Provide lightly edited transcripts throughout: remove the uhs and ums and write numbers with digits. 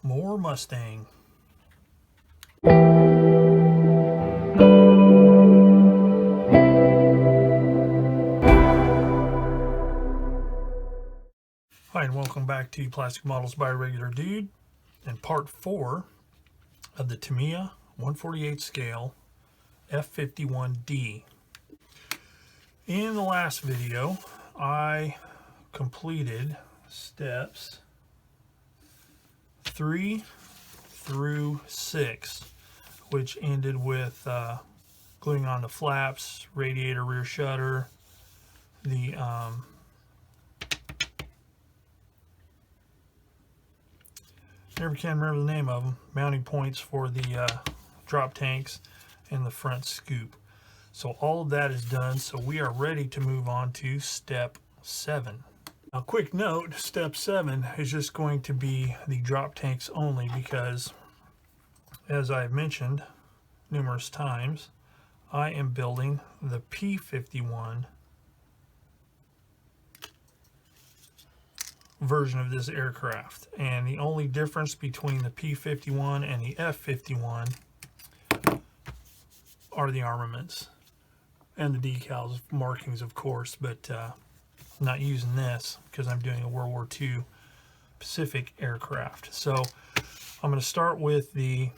more Mustang. Hi, and welcome back to Plastic Models by Regular Dude and part 4 of the Tamiya 1/48 scale F-51D. In the last video, I completed steps 3 through 6, which ended with gluing on the flaps, radiator rear shutter, the never can remember the name of them, mounting points for the drop tanks and the front scoop. So all of that is done, so we are ready to move on to step 7. Now, quick note, step 7 is just going to be the drop tanks only because, as I've mentioned numerous times, I am building the P-51 version of this aircraft, and the only difference between the P-51 and the F-51 are the armaments and the decals markings, of course, but I'm not using this because I'm doing a World War II Pacific aircraft. So I'm going to start with the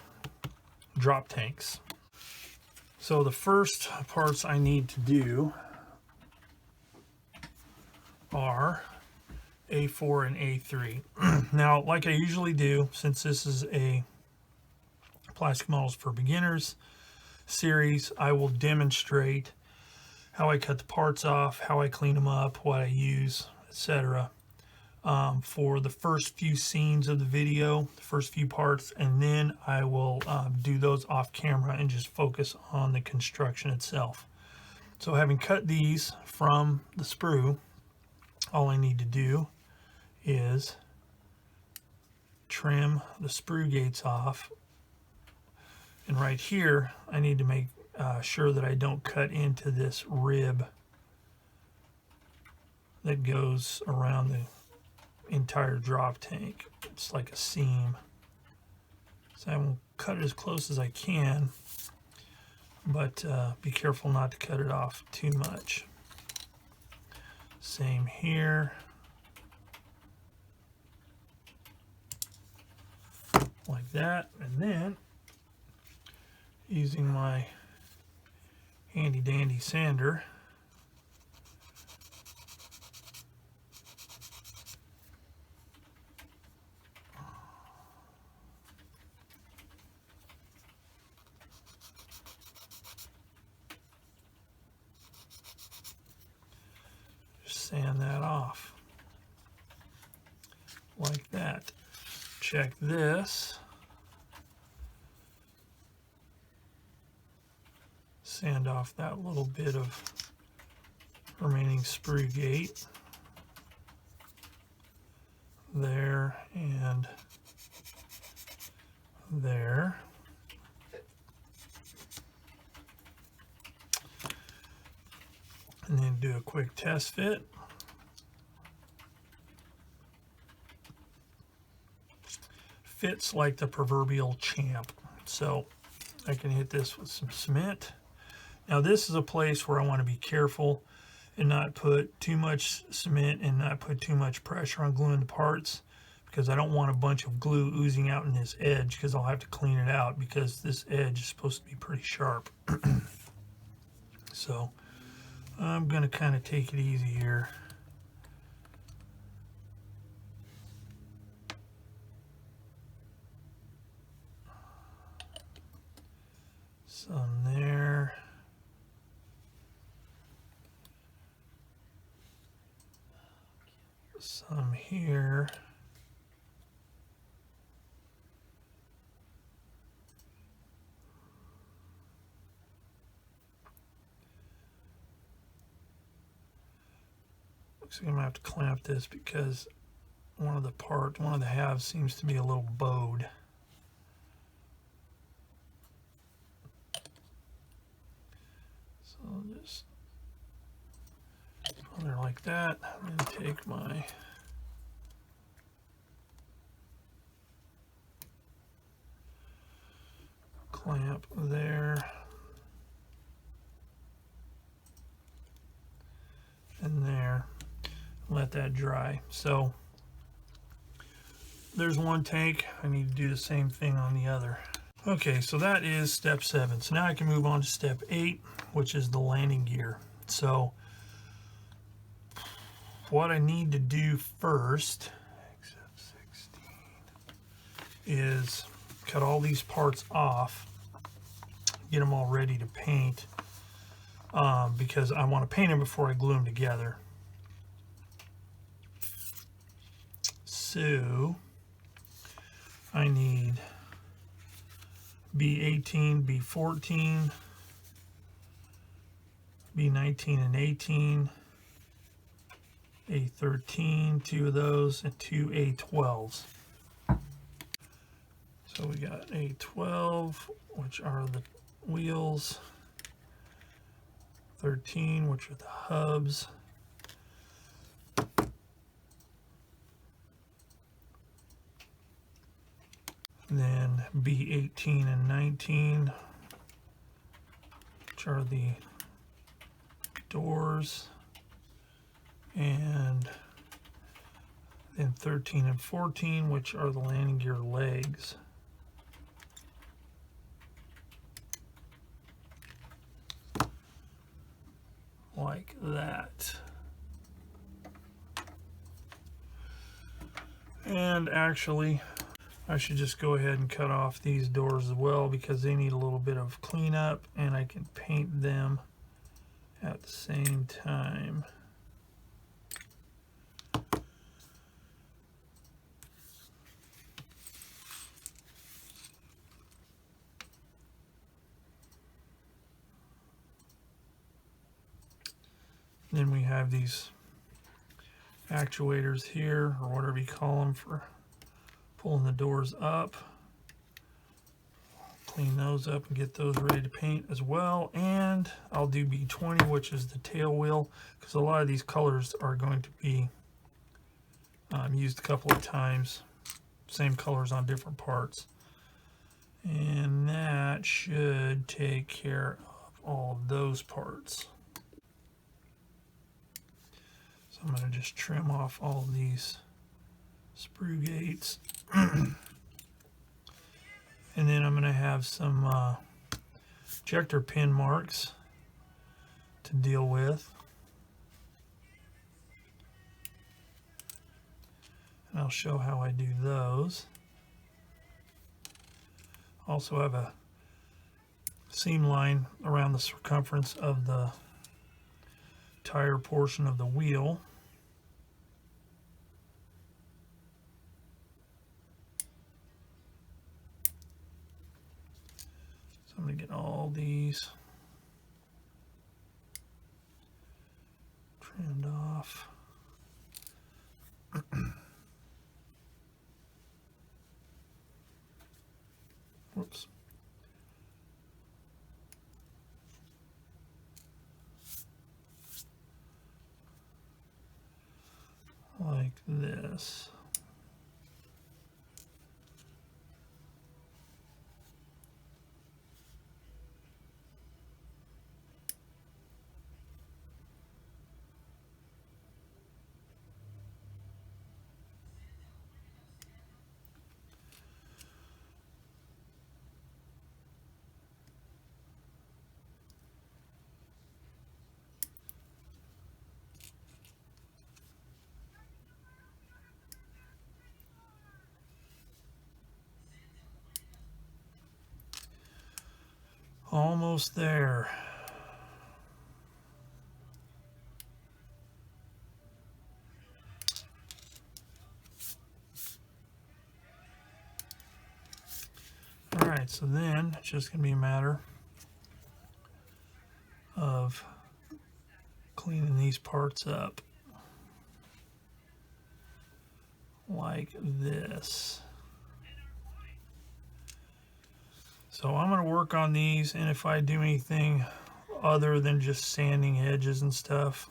drop tanks. So the first parts I need to do are A4 and A3. Now, like I usually do, since this is a Plastic Models for Beginners series, I will demonstrate how I cut the parts off, how I clean them up, what I use, etc. For the first few scenes of the video, the first few parts, and then I will do those off camera and just focus on the construction itself. So having cut these from the sprue, all I need to do is trim the sprue gates off, and right here I need to make sure that I don't cut into this rib that goes around the entire drop tank. It's like a seam, so I will cut it as close as I can, but be careful not to cut it off too much. Same here. Like that, and then using my handy dandy sander, just sand that off like that. Check this. Sand off that little bit of remaining sprue gate there and there. And then do a quick test fit. Fits like the proverbial champ. So I can hit this with some cement. Now this is a place where I want to be careful and not put too much cement and not put too much pressure on gluing the parts, because I don't want a bunch of glue oozing out in this edge, because I'll have to clean it out because this edge is supposed to be pretty sharp. So I'm going to kind of take it easy here. Some there. Some here. Looks like I'm gonna have to clamp this because one of the halves seems to be a little bowed. So I'll just put it like that, and take my clamp there. And there. Let that dry. So there's one tank. I need to do the same thing on the other. Okay, so that is step 7. So now I can move on to step 8, which is the landing gear. So what I need to do first is cut all these parts off, get them all ready to paint, because I want to paint them before I glue them together. So I need B18, B14, B19 and 18, A13, 2 of those, and 2 A12s. So we got A12, which are the wheels, 13, which are the hubs, then B18 and 19, which are the doors, and then 13 and 14, which are the landing gear legs. Like that. And actually, I should just go ahead and cut off these doors as well, because they need a little bit of cleanup, and I can paint them at the same time. Then we have these actuators here, or whatever you call them, for pulling the doors up. Clean those up and get those ready to paint as well. And I'll do B20, which is the tail wheel, because a lot of these colors are going to be used a couple of times. Same colors on different parts. And that should take care of all of those parts. So I'm going to just trim off all of these sprue gates. And then I'm going to have some ejector pin marks to deal with. And I'll show how I do those. Also have a seam line around the circumference of the tire portion of the wheel. So I'm going to get all these trimmed off. Whoops. Like this. Almost there. All right, so then it's just going to be a matter of cleaning these parts up like this. So I'm going to work on these, and if I do anything other than just sanding edges and stuff,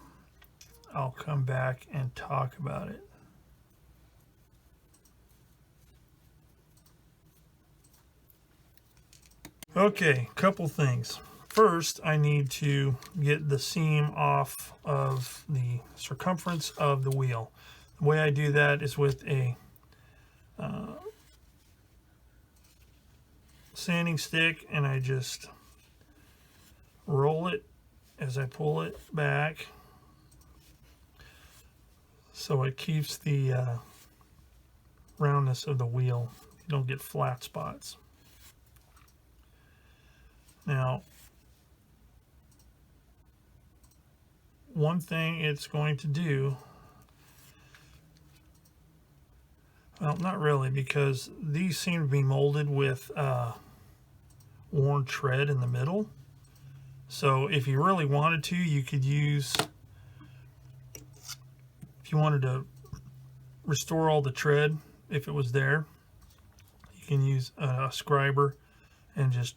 I'll come back and talk about it. Okay, couple things. First, I need to get the seam off of the circumference of the wheel. The way I do that is with a sanding stick, and I just roll it as I pull it back so it keeps the roundness of the wheel. You don't get flat spots. Now, one thing it's going to do, well, not really, because these seem to be molded with worn tread in the middle. So if you really wanted to, you could use, if you wanted to restore all the tread, if it was there, you can use a scriber and just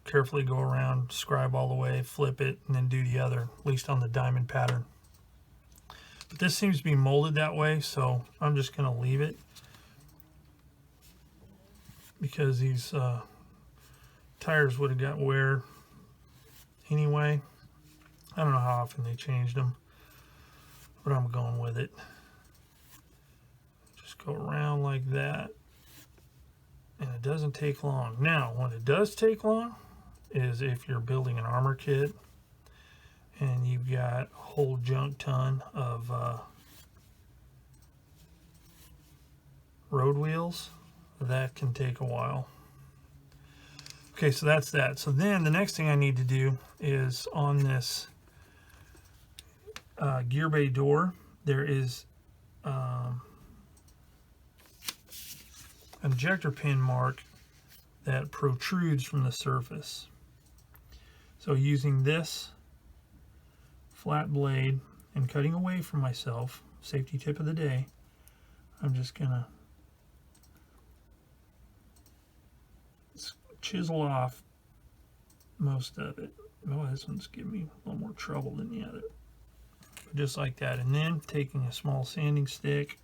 carefully go around, scribe all the way, flip it, and then do the other, at least on the diamond pattern. But this seems to be molded that way, so I'm just going to leave it, because these tires would have got wear anyway. I don't know how often they changed them, but I'm going with it. Just go around like that, and it doesn't take long. Now, when it does take long is if you're building an armor kit and you've got a whole junk ton of road wheels. That can take a while. Okay, so that's that. So then the next thing I need to do is on this gear bay door, there is an ejector pin mark that protrudes from the surface. So using this flat blade and cutting away from myself, safety tip of the day, I'm just gonna chisel off most of it. Oh, this one's giving me a little more trouble than the other. But just like that. And then taking a small sanding stick,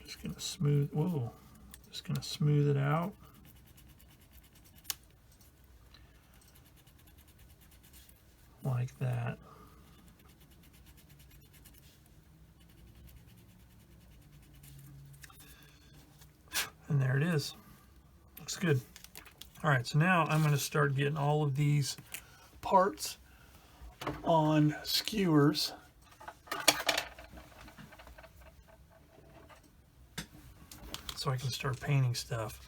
just gonna smooth, whoa, just gonna smooth it out. Like that. And there it is. Looks good. All right, so now I'm going to start getting all of these parts on skewers. So I can start painting stuff.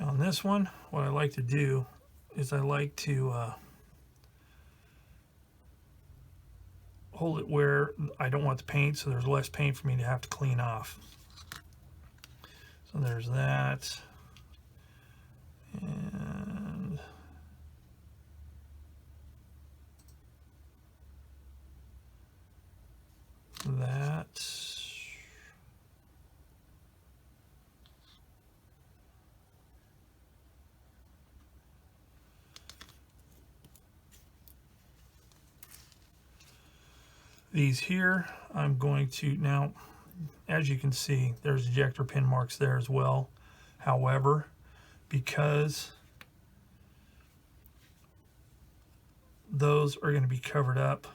Now on this one, what I like to do is I like to hold it where I don't want the paint, so there's less paint for me to have to clean off. So there's that. And that. These here, I'm going to, now, as you can see, there's ejector pin marks there as well. However, because those are going to be covered up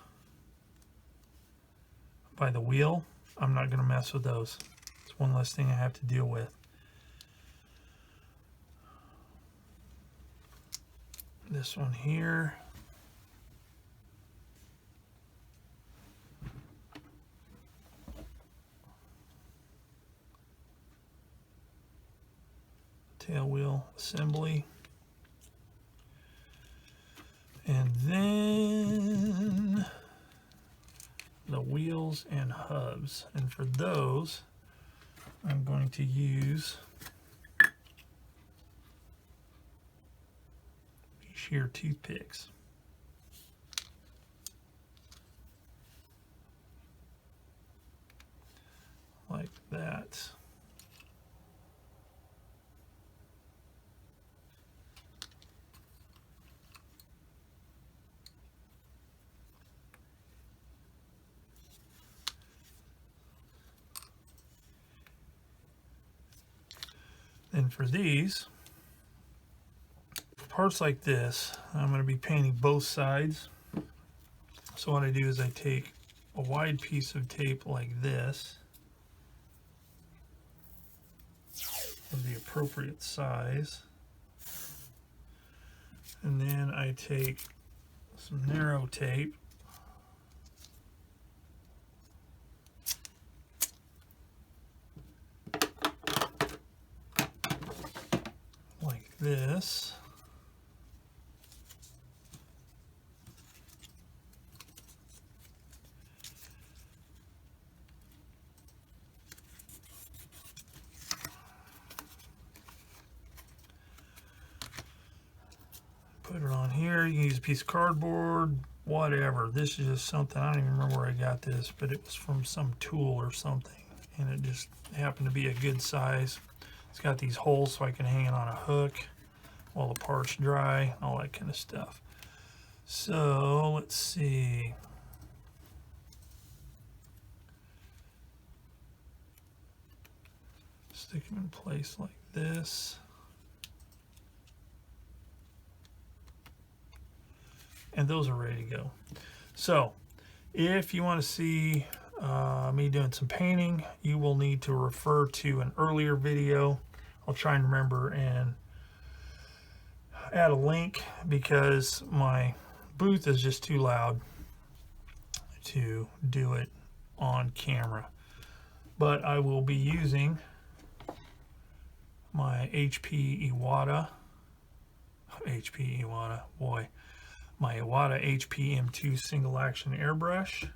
by the wheel, I'm not going to mess with those. It's one less thing I have to deal with. This one here. Tail wheel assembly. And then the wheels and hubs. And for those, I'm going to use these shear toothpicks. Like that. And for these, parts like this, I'm going to be painting both sides. So what I do is I take a wide piece of tape like this of the appropriate size, and then I take some narrow tape like this. Put it on here. You can use a piece of cardboard, whatever. This is just something, I don't even remember where I got this, but it was from some tool or something, and it just happened to be a good size. It's got these holes so I can hang it on a hook while the part's dry, all that kind of stuff. So let's see. Stick them in place like this. And those are ready to go. So if you want to see me doing some painting, you will need to refer to an earlier video. I'll try and remember and add a link because my booth is just too loud to do it on camera. But I will be using my my Iwata HP M2 single action airbrush,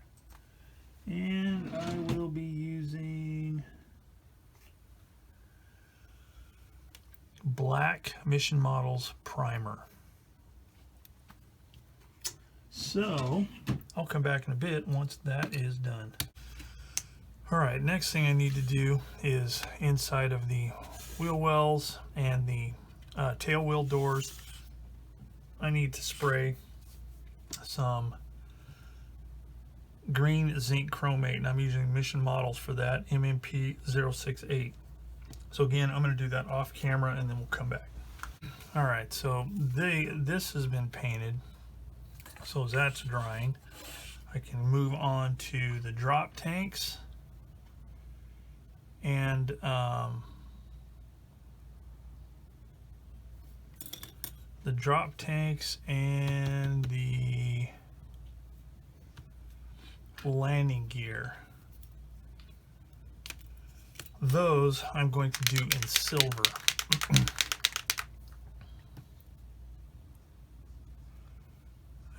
and I will be using black Mission Models primer. So I'll come back in a bit once that is done. All right, next thing I need to do is inside of the wheel wells and the tail wheel doors, I need to spray some green zinc chromate, and I'm using Mission Models for that, MMP 068. So again, I'm going to do that off camera and then we'll come back. All right, so this has been painted, so as that's drying, I can move on to the drop tanks and the drop tanks and the landing gear. Those I'm going to do in silver.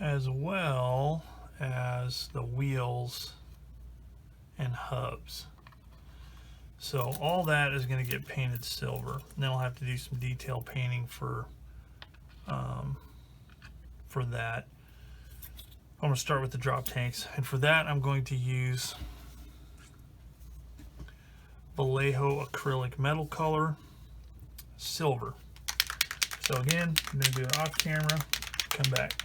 As well as the wheels and hubs. So all that is going to get painted silver. Then I'll have to do some detail painting for that. I'm going to start with the drop tanks, and for that I'm going to use Vallejo acrylic metal color silver. So again, I'm going to do it off camera, come back.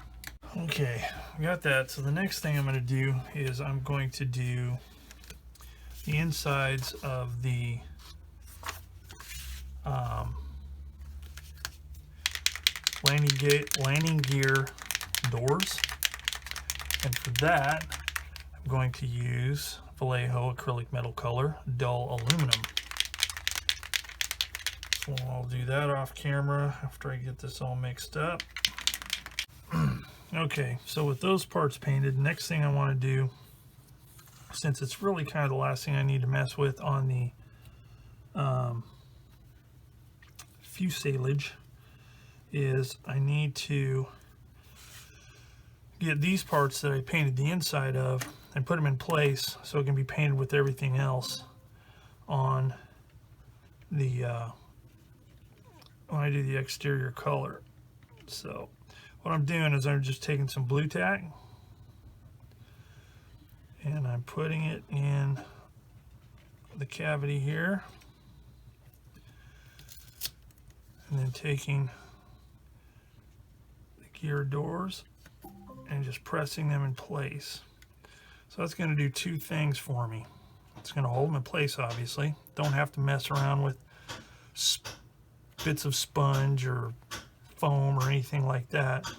Okay, I got that. So the next thing I'm going to do is I'm going to do the insides of the landing gear doors, and for that I'm going to use Vallejo acrylic metal color dull aluminum. So I'll do that off camera after I get this all mixed up. Okay, so with those parts painted, next thing I want to do, since it's really kind of the last thing I need to mess with on the fuselage, is I need to get these parts that I painted the inside of and put them in place so it can be painted with everything else on the when I do the exterior color. So what I'm doing is I'm just taking some blue tack and I'm putting it in the cavity here, and then taking the gear doors and just pressing them in place. So that's going to do two things for me. It's going to hold them in place, obviously. Don't have to mess around with bits of sponge or foam or anything like that.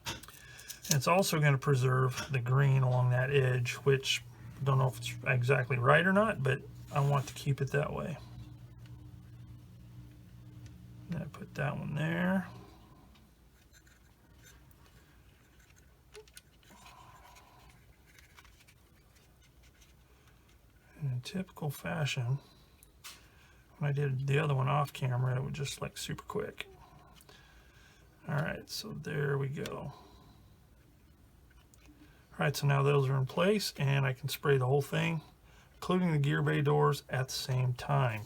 And it's also going to preserve the green along that edge, which I don't know if it's exactly right or not, but I want to keep it that way. And I put that one there. In typical fashion, when I did the other one off camera, it was just like super quick. All right, so there we go. All right, so now those are in place, and I can spray the whole thing, including the gear bay doors, at the same time.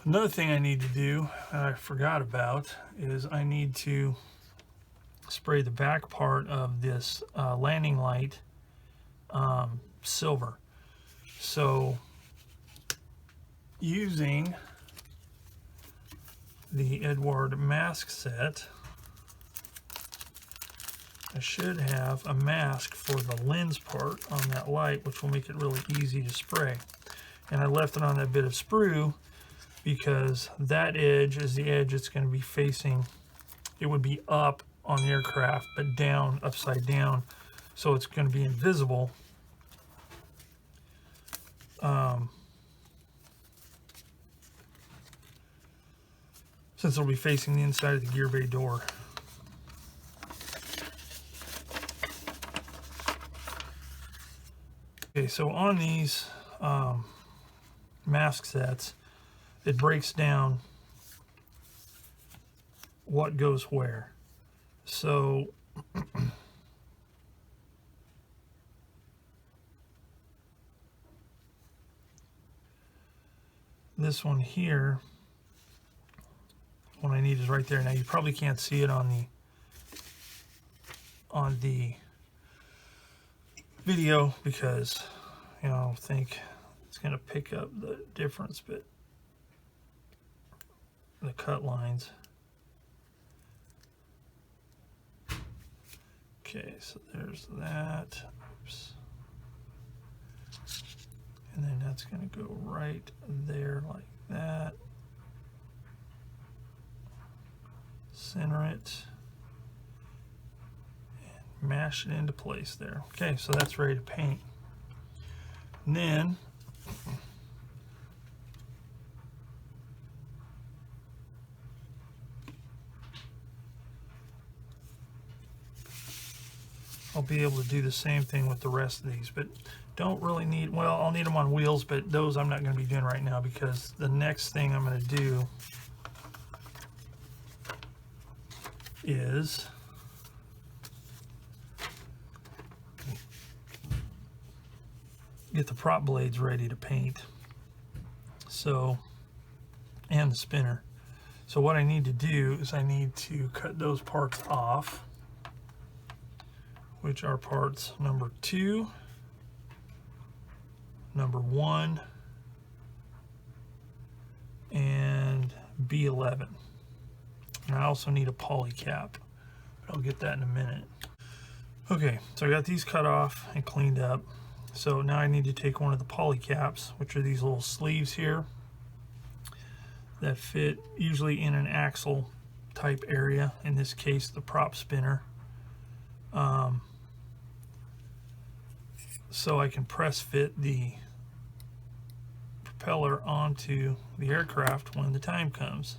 Another thing I need to do, I forgot about, is I need to spray the back part of this landing light silver. So using the Edward mask set, I should have a mask for the lens part on that light, which will make it really easy to spray. And I left it on that bit of sprue because that edge is the edge it's going to be facing. It would be up on the aircraft, but down, upside down, so it's going to be invisible. Since it'll be facing the inside of the gear bay door. Okay, so on these mask sets, it breaks down what goes where. So this one here, what I need is right there. Now you probably can't see it on the video because I don't think it's going to pick up the difference, but the cut lines. Okay, so there's that. Oops. And then that's going to go right there like that. Center it and mash it into place there. Okay, so that's ready to paint. And then I'll be able to do the same thing with the rest of these, but don't really need, well, I'll need them on wheels, but those I'm not going to be doing right now because the next thing I'm going to do is get the prop blades ready to paint. So, and the spinner. So what I need to do is I need to cut those parts off, which are parts number 2, number 1, and B11. And I also need a poly cap, but I'll get that in a minute. Okay, so I got these cut off and cleaned up. So now I need to take one of the poly caps, which are these little sleeves here that fit usually in an axle type area, in this case the prop spinner. So I can press fit the propeller onto the aircraft when the time comes.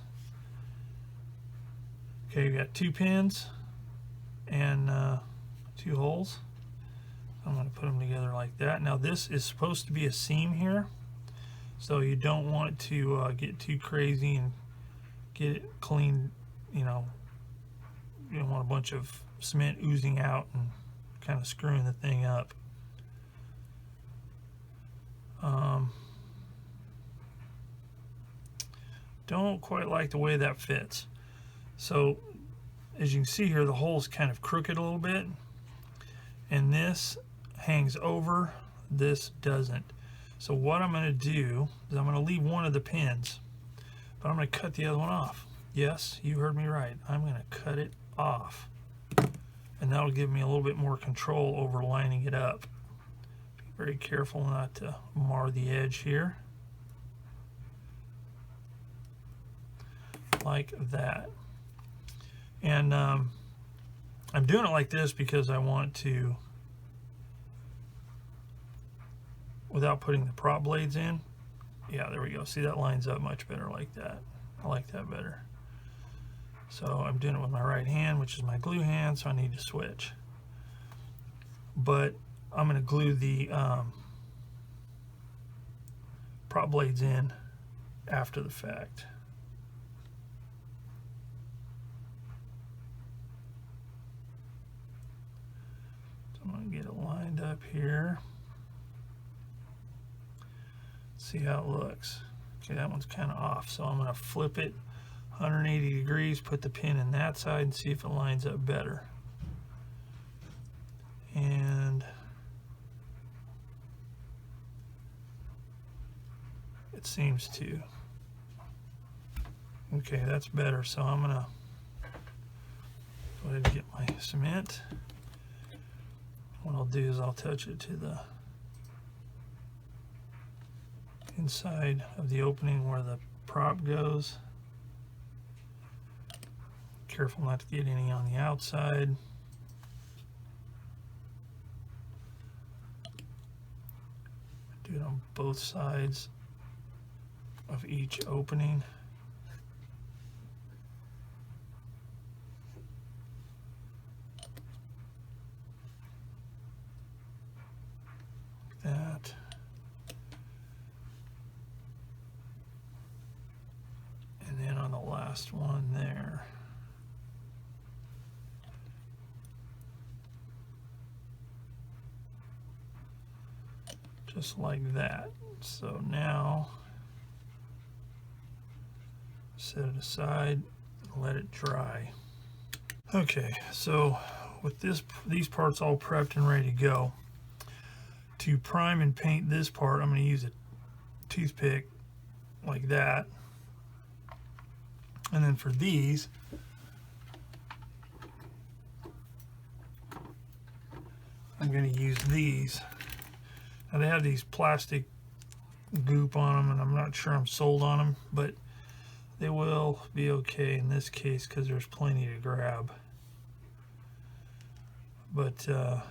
Okay, we got 2 pins and 2 holes. I'm going to put them together like that. Now this is supposed to be a seam here, so you don't want to get too crazy and get it clean. You don't want a bunch of cement oozing out and kind of screwing the thing up. Don't quite like the way that fits. So as you can see here, the hole's kind of crooked a little bit, and this hangs over, this doesn't. So what I'm going to do is I'm going to leave one of the pins, but I'm going to cut the other one off. Yes, you heard me right. I'm going to cut it off, and that'll give me a little bit more control over lining it up. Be very careful not to mar the edge here, like that. And I'm doing it like this because I want to, without putting the prop blades in. Yeah, there we go. See, that lines up much better like that. I like that better. So I'm doing it with my right hand, which is my glue hand, so I need to switch. But I'm going to glue the prop blades in after the fact. So I'm going to get it lined up here. See how it looks. Okay, that one's kind of off, so I'm going to flip it 180 degrees, put the pin in that side, and see if it lines up better. And it seems to. Okay, that's better, so I'm going to go ahead and get my cement. What I'll do is I'll touch it to the inside of the opening where the prop goes. Careful not to get any on the outside. Do it on both sides of each opening. Like that. And then on the last one there. Just like that. So now set it aside and let it dry. Okay, so with these parts all prepped and ready to go, to prime and paint this part, I'm going to use a toothpick like that. And then for these, I'm going to use these. Now they have these plastic goop on them, and I'm not sure I'm sold on them, but they will be okay in this case because there's plenty to grab. But I'm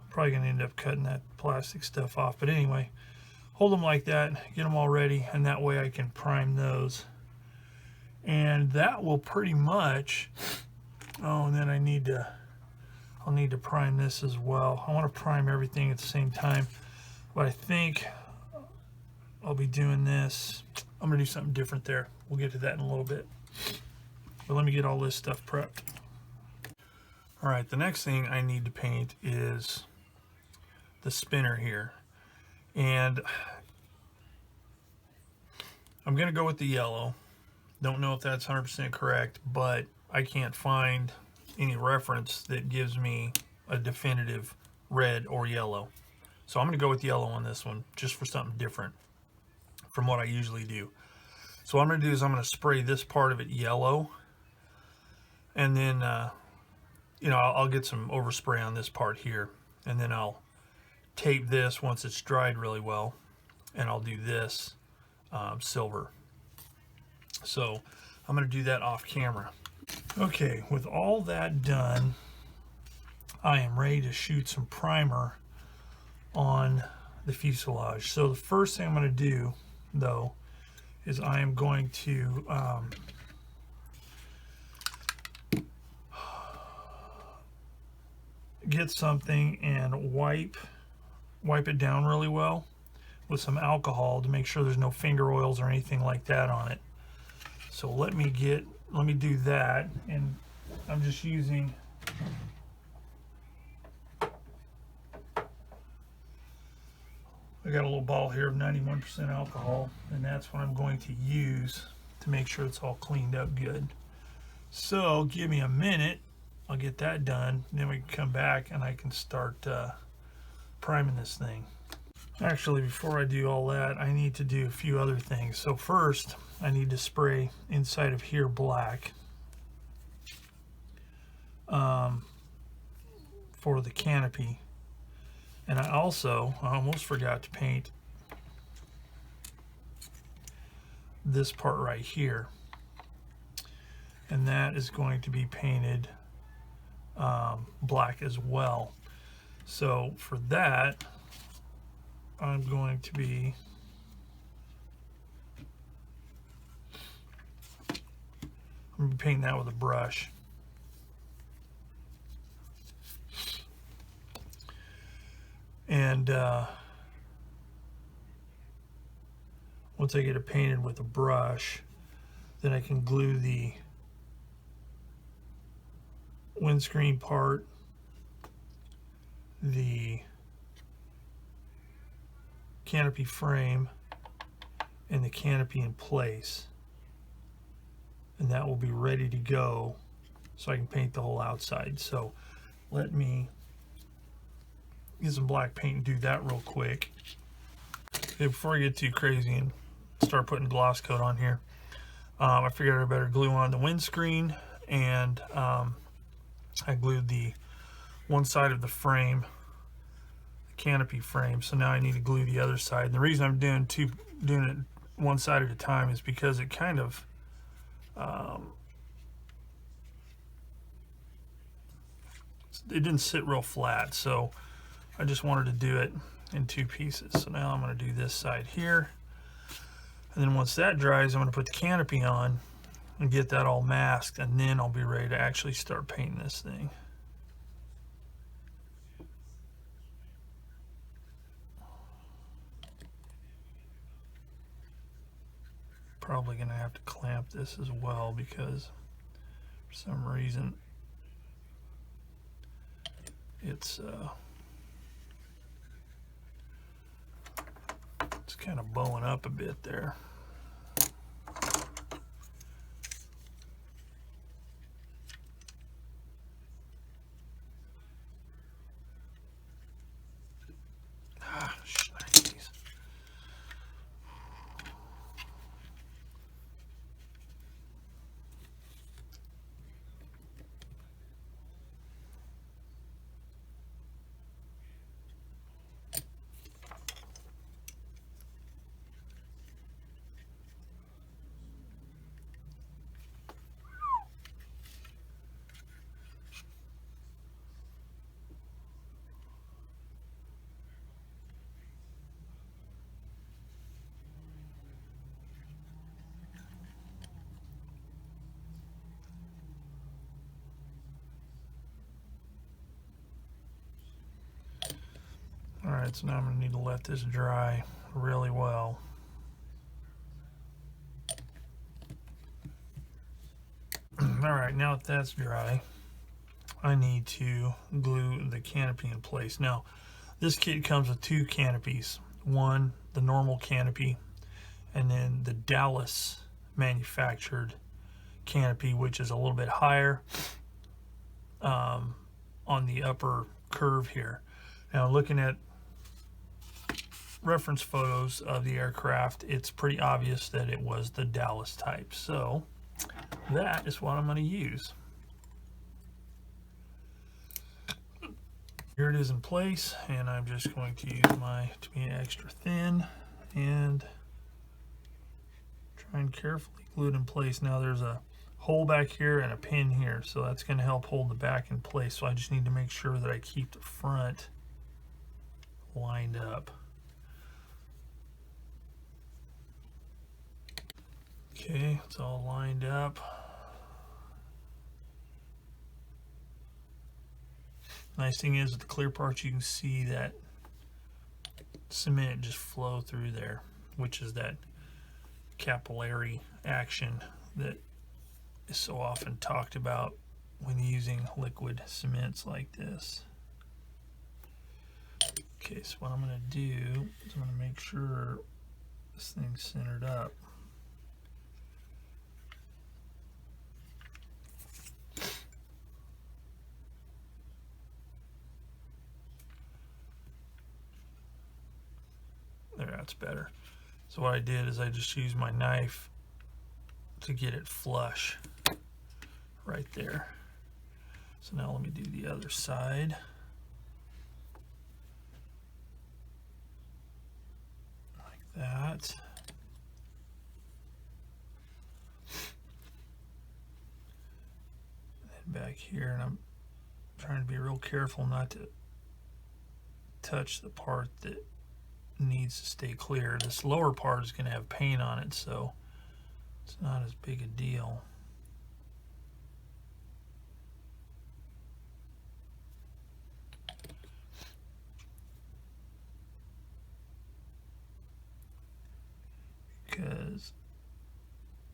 probably going to end up cutting that plastic stuff off. But anyway, hold them like that, get them all ready, and that way I can prime those. And that will pretty much, oh, and then I'll need to prime this as well. I want to prime everything at the same time, but I think I'll be doing this. I'm going to do something different there. We'll get to that in a little bit. But let me get all this stuff prepped. All right, the next thing I need to paint is the spinner here. And I'm going to go with the yellow. Don't know if that's 100% correct, but I can't find any reference that gives me a definitive red or yellow. So I'm going to go with yellow on this one, just for something different from what I usually do. So what I'm going to do is I'm going to spray this part of it yellow, and then you know, I'll get some overspray on this part here, and then I'll tape this once it's dried really well, and I'll do this silver. So I'm going to do that off camera. Okay, with all that done, I am ready to shoot some primer on the fuselage. So the first thing I'm going to do, though, is I am going to get something and wipe it down really well with some alcohol to make sure there's no finger oils or anything like that on it. So let me do that, and I'm just using I got a little bottle here of 91% alcohol, and that's what I'm going to use to make sure it's all cleaned up good. So give me a minute, I'll get that done, then we can come back and I can start priming this thing. Actually, before I do all that, I need to do a few other things. So first, I need to spray inside of here black for the canopy. And I almost forgot to paint this part right here. and that is going to be painted black as well. So for that, I'm going to be painting that with a brush. And once I get it painted with a brush, then I can glue the windscreen part, the canopy frame, and the canopy in place. And that will be ready to go so I can paint the whole outside. So let me get some black paint and do that real quick. Okay, before I get too crazy and start putting gloss coat on here, I figured I better glue on the windscreen, and I glued the one side of the frame, the canopy frame, so now I need to glue the other side. And the reason I'm doing it one side at a time is because it kind of it didn't sit real flat, so I just wanted to do it in two pieces. So now I'm going to do this side here, and then once that dries, I'm going to put the canopy on and get that all masked, and then I'll be ready to actually start painting this thing. Probably going to have to clamp this as well, because for some reason it's kind of bowing up a bit there. Alright, so now I'm going to need to let this dry really well. Alright, now that that's dry, I need to glue the canopy in place. Now, this kit comes with two canopies. One, the normal canopy, and then the Dallas manufactured canopy, which is a little bit higher on the upper curve here. Now, looking at reference photos of the aircraft, it's pretty obvious that it was the Dallas type. So that is what I'm going to use. Here it is in place, and I'm just going to use my Tamiya extra thin and try and carefully glue it in place. Now there's a hole back here and a pin here, so that's going to help hold the back in place. So I just need to make sure that I keep the front lined up. Okay, it's all lined up. Nice thing is with the clear parts, you can see that cement just flow through there, which is that capillary action that is so often talked about when using liquid cements like this. Okay, so what I'm going to do is I'm going to make sure this thing's centered up. There, that's better. So what I did is I just used my knife to get it flush right there. So now let me do the other side. Like that. back here, and I'm trying to be real careful not to touch the part that needs to stay clear. This lower part is going to have paint on it, so it's not as big a deal. Because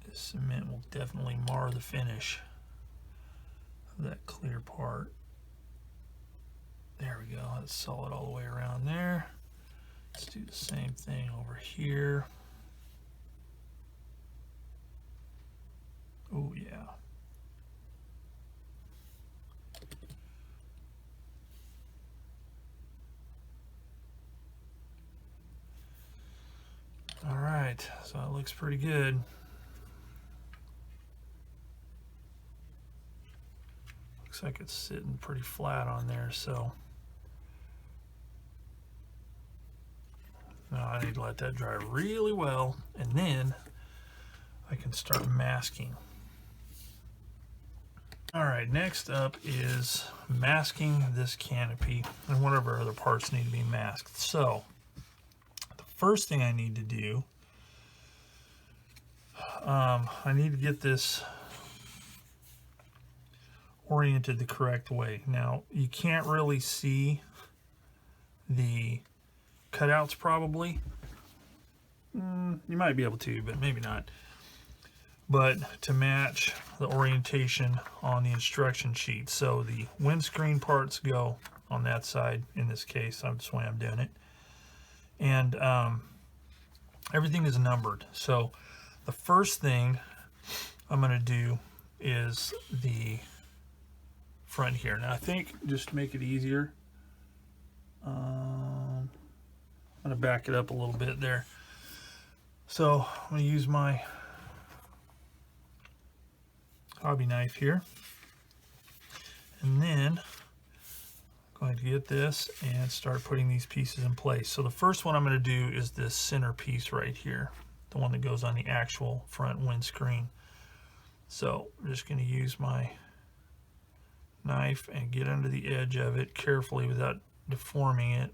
this cement will definitely mar the finish of that clear part. There we go. Let's saw it all the way around there. Let's do the same thing over here. Oh yeah. All right, so it looks pretty good. Looks like it's sitting pretty flat on there, so now I need to let that dry really well, and then I can start masking. All right, next up is masking this canopy and whatever other parts need to be masked. So the first thing I need to do, I need to get this oriented the correct way. Now, you can't really see the cutouts probably. You might be able to, but maybe not. But to match the orientation on the instruction sheet. So the windscreen parts go on that side in this case. That's the way I'm doing it. And everything is numbered. So the first thing I'm going to do is the front here. Now I think just to make it easier, I'm going to back it up a little bit there. So I'm going to use my hobby knife here, and then I'm going to get this and start putting these pieces in place. So the first one I'm going to do is this center piece right here, the one that goes on the actual front windscreen. So I'm just going to use my knife and get under the edge of it carefully without deforming it.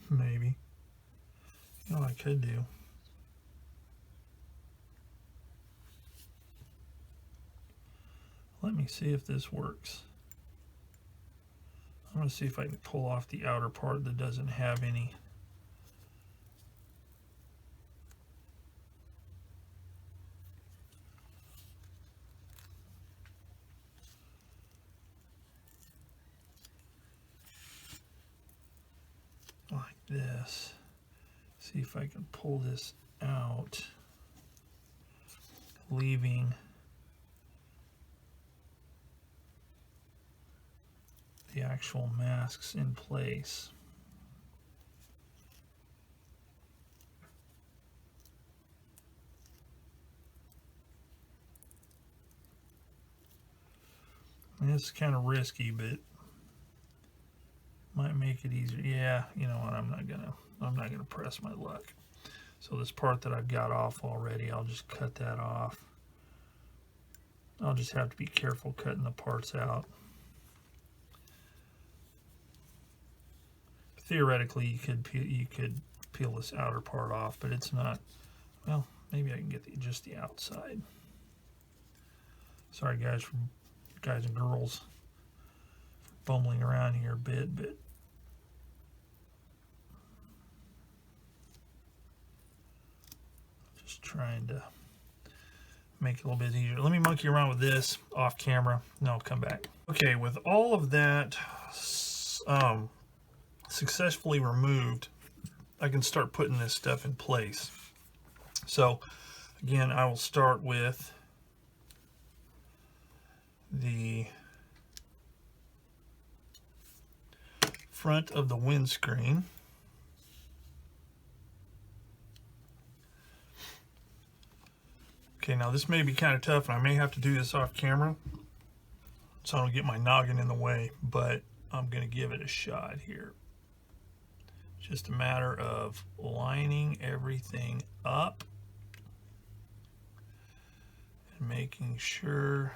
Maybe. You know what I could do? Let me see if this works. I'm going to see if I can pull off the outer part that doesn't have any. Like this. See if I can pull this out, leaving the actual masks in place. And this is kind of risky, but might make it easier. Yeah, you know what? I'm not gonna press my luck. So this part that I've got off already, I'll just cut that off. I'll just have to be careful cutting the parts out. Theoretically, you could peel this outer part off, but it's not. Well, maybe I can get just the outside. Sorry, guys and girls, for bumbling around here a bit, but just trying to make it a little bit easier. Let me monkey around with this off camera, and I'll come back. Okay, with all of that successfully removed, I can start putting this stuff in place. So again, I will start with the front of the windscreen. Okay, now this may be kind of tough, and I may have to do this off camera so I don't get my noggin in the way, but I'm going to give it a shot here. Just a matter of lining everything up and making making sure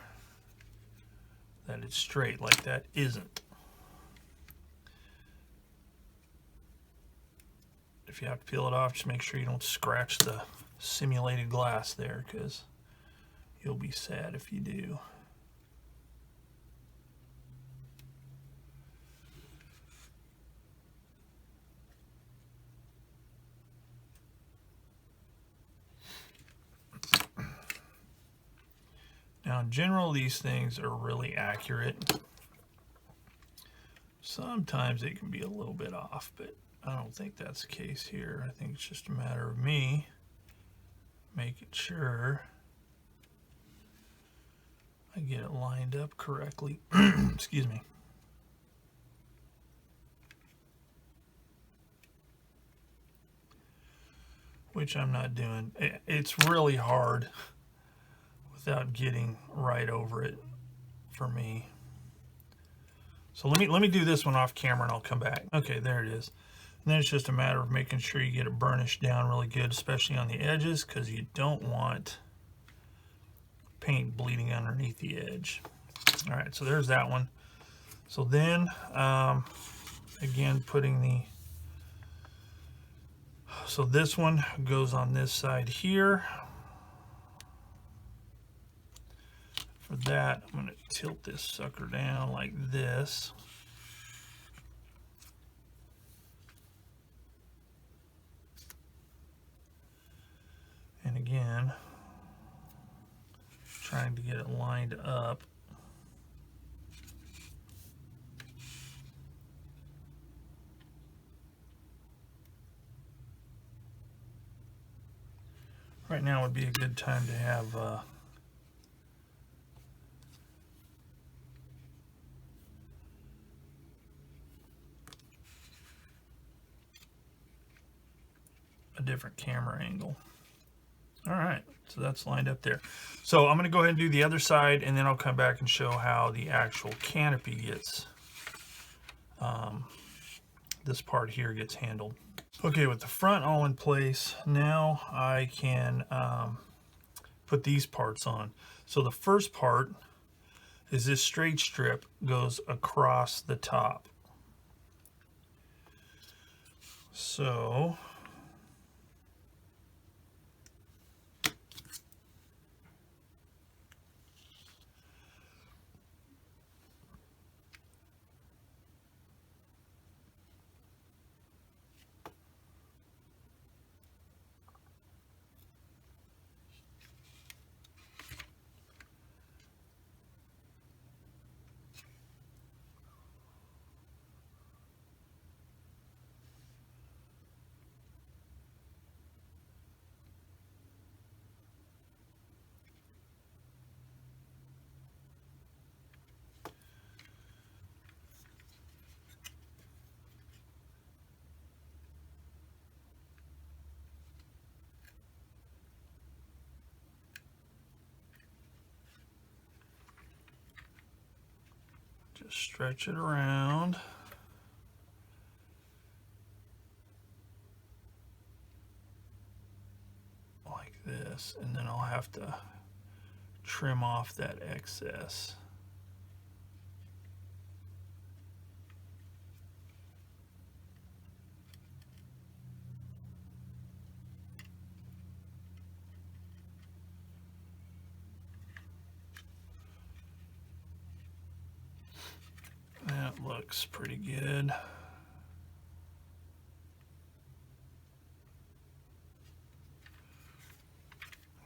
that it's straight. Like that isn't. If you have to peel it off, just make sure you don't scratch the simulated glass there, because you'll be sad if you do. Now, in general, these things are really accurate. Sometimes they can be a little bit off, but I don't think that's the case here. I think it's just a matter of me making sure I get it lined up correctly. Excuse me. Which I'm not doing. It's really hard without getting right over it for me. So let me do this one off camera and I'll come back. Okay, there it is. And then it's just a matter of making sure you get it burnished down really good, especially on the edges, because you don't want paint bleeding underneath the edge. All right, so there's that one. So then, again, putting the, so this one goes on this side here. For that, I'm going to tilt this sucker down like this. And again, trying to get it lined up. Right now would be a good time to have a different camera angle. All right, so that's lined up there. So I'm going to go ahead and do the other side, and then I'll come back and show how the actual canopy gets, this part here gets handled. Okay, with the front all in place, now I can put these parts on. So the first part is this straight strip goes across the top. So just stretch it around. Like this, and then I'll have to trim off that excess. That looks pretty good.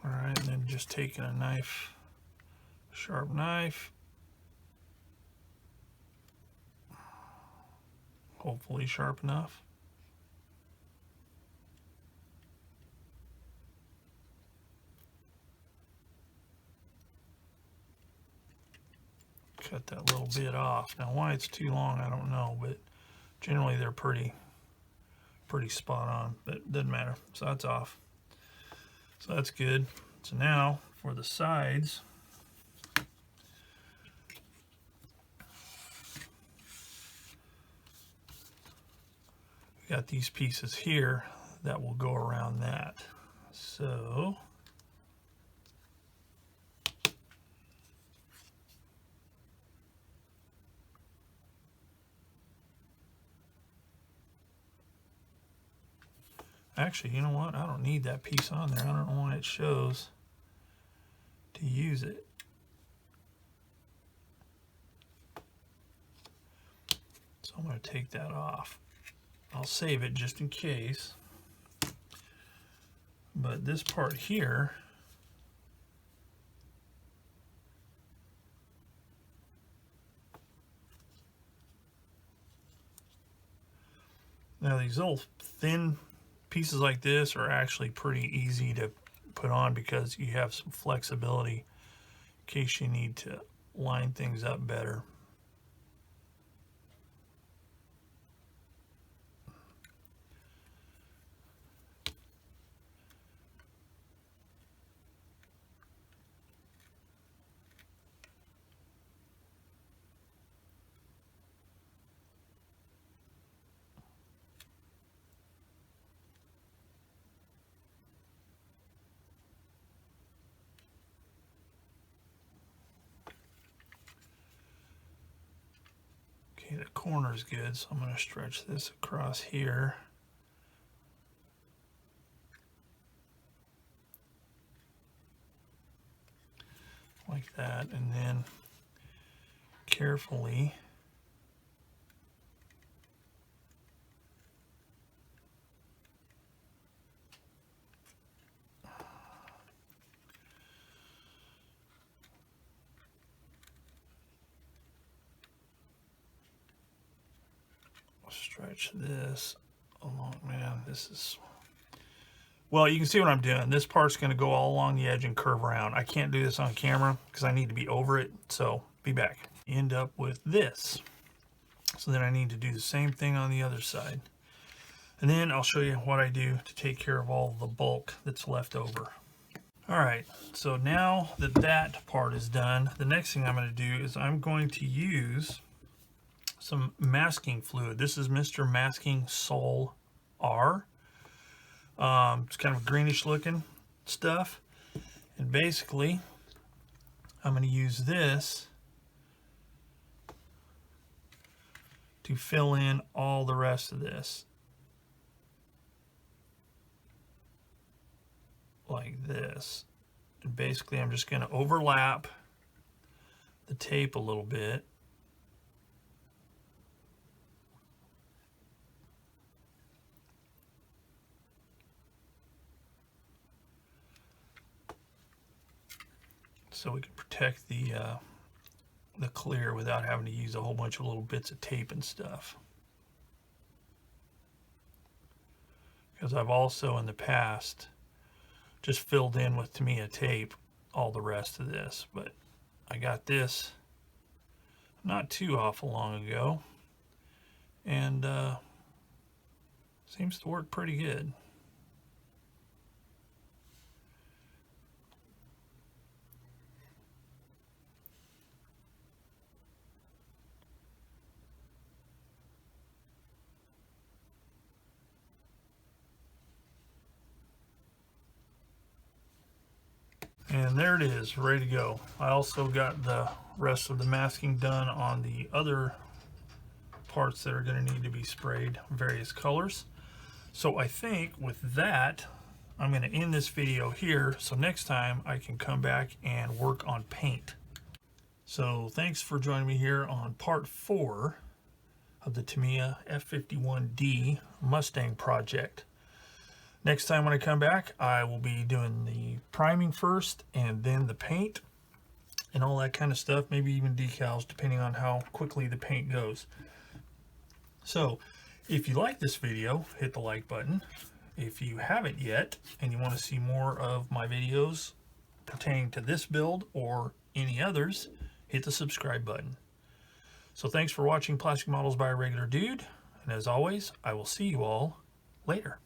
All right, and then just taking a knife, sharp knife, hopefully sharp enough. Cut that little bit off. Now why it's too long, I don't know, but generally they're pretty spot on, but it doesn't matter. So that's off. So that's good. So now for the sides, we got these pieces here that will go around that. So Actually, you know what? I don't need that piece on there. I don't know why it shows to use it. So I'm going to take that off. I'll save it just in case. But this part here, now these little thin pieces like this are actually pretty easy to put on because you have some flexibility in case you need to line things up better. Okay, the corner is good, so I'm going to stretch this across here. Like that, and then carefully stretch this along. Man, this is, well, you can see what I'm doing. This part's going to go all along the edge and curve around. I can't do this on camera because I need to be over it, so be back. End up with this. So then I need to do the same thing on the other side. And then I'll show you what I do to take care of all the bulk that's left over. All right, so now that that part is done, the next thing I'm going to do is I'm going to use some masking fluid. This is Mr. Masking Sol R. It's kind of greenish looking stuff. And basically, I'm going to use this to fill in all the rest of this. Like this. And basically, I'm just going to overlap the tape a little bit. So we can protect the clear without having to use a whole bunch of little bits of tape and stuff. Because I've also in the past just filled in with Tamiya tape all the rest of this, but I got this not too awful long ago, and seems to work pretty good. And there it is, ready to go. I also got the rest of the masking done on the other parts that are going to need to be sprayed various colors. So I think with that, I'm going to end this video here, so next time I can come back and work on paint. So thanks for joining me here on part 4 of the Tamiya F-51D Mustang project. Next time when I come back, I will be doing the priming first and then the paint and all that kind of stuff, maybe even decals, depending on how quickly the paint goes. So if you like this video, hit the like button. If you haven't yet and you want to see more of my videos pertaining to this build or any others, hit the subscribe button. So thanks for watching Plastic Models by a Regular Dude, and as always, I will see you all later.